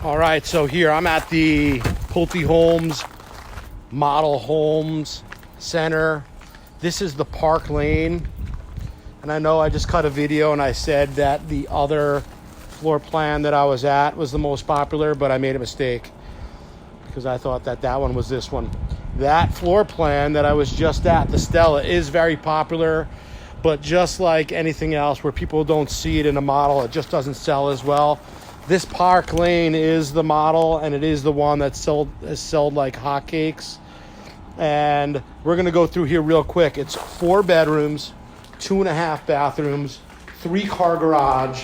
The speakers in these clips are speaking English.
All right, so here I'm at the Pulte Homes Model Homes Center. This is the Park Lane. And I know I just cut a video and I said that the other floor plan that I was at was the most popular, but I made a mistake because I thought that that one was this one. That floor plan that I was just at, the Stella, is very popular, but just like anything else where people don't see it in a model, it just doesn't sell as well. This Park Lane is the model, and it is the one that is sold like hotcakes. And we're going to go through here real quick. It's 4 bedrooms, 2.5 bathrooms, 3-car garage,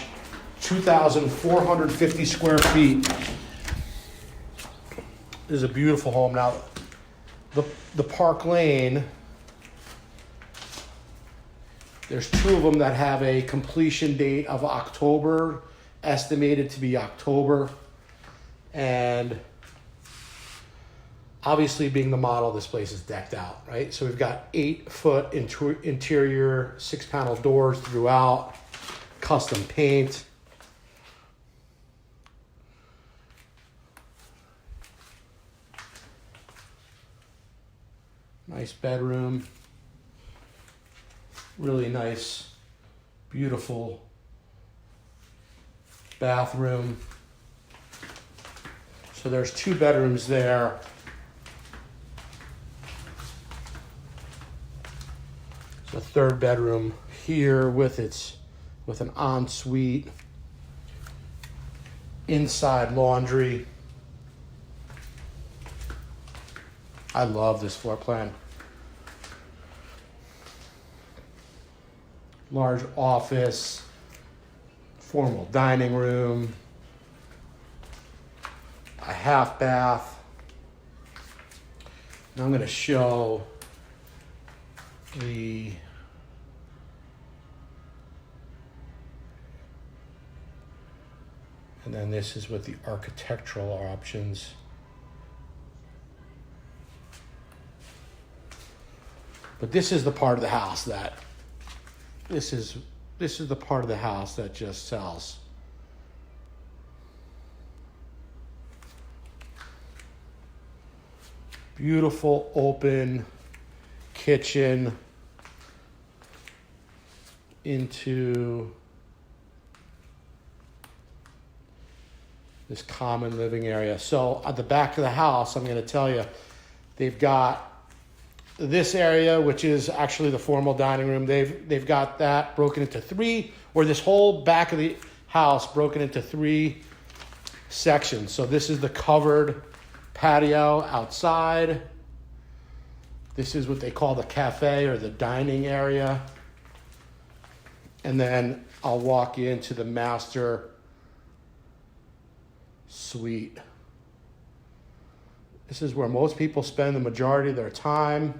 2,450 square feet. This is a beautiful home. Now, the Park Lane, there's 2 of them that have a completion date of October, estimated to be October. And obviously, being the model, this place is decked out, right? So we've got 8-foot interior, 6-panel doors throughout, custom paint. Nice bedroom. Really nice, beautiful bathroom. So there's 2 bedrooms there. The 3rd bedroom here with an ensuite, inside laundry. I love this floor plan. Large office, formal dining room, a half bath. Now I'm going to show and then this is with the architectural options. But this is the part of the house that this is the part of the house that just sells. Beautiful open kitchen into this common living area. So at the back of the house, I'm going to tell you, they've got this area, which is actually the formal dining room. They've got that broken into 3, or this whole back of the house broken into 3 sections. So this is the covered patio outside. This is what they call the cafe or the dining area. And then I'll walk you into the master suite. This is where most people spend the majority of their time.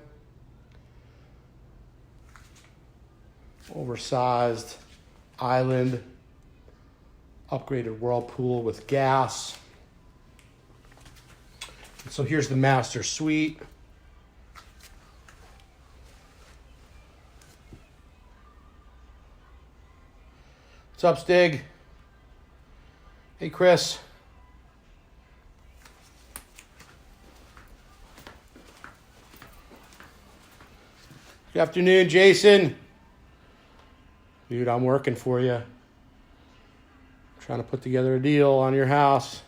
Oversized island, upgraded whirlpool with gas. And so here's the master suite. What's up, Stig? Hey, Chris. Good afternoon, Jason. Dude, I'm working for you. I'm trying to put together a deal on your house.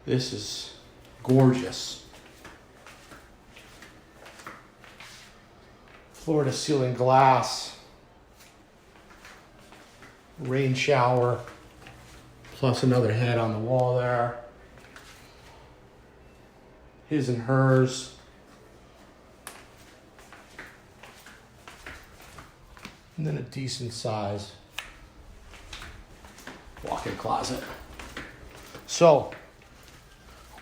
This is gorgeous. Floor to ceiling glass. Rain shower. Plus another head on the wall there. His and hers. And then a decent size walk-in closet. So,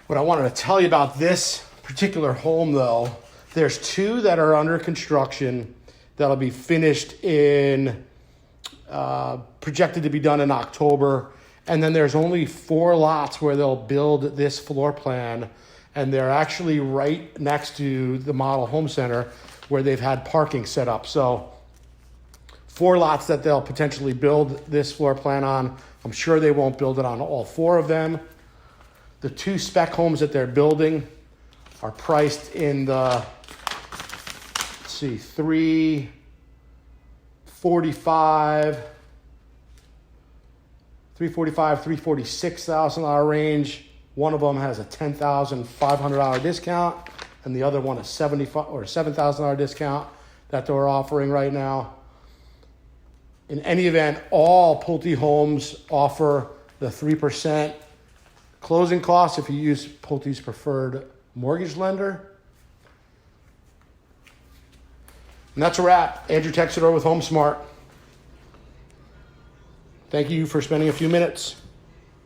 what I wanted to tell you about this particular home, though, there's 2 that are under construction that'll be finished in, projected to be done in October. And then there's only 4 lots where they'll build this floor plan. And they're actually right next to the model home center where they've had parking set up. So 4 lots that they'll potentially build this floor plan on. I'm sure they won't build it on all 4 of them. The 2 spec homes that they're building are priced in the, let's see, 346,000 range. One of them has a $10,500 discount, and the other one a $7,000 discount that they're offering right now. In any event, all Pulte homes offer the 3% closing costs if you use Pulte's preferred mortgage lender. And that's a wrap. Andrew Texidor with HomeSmart. Thank you for spending a few minutes.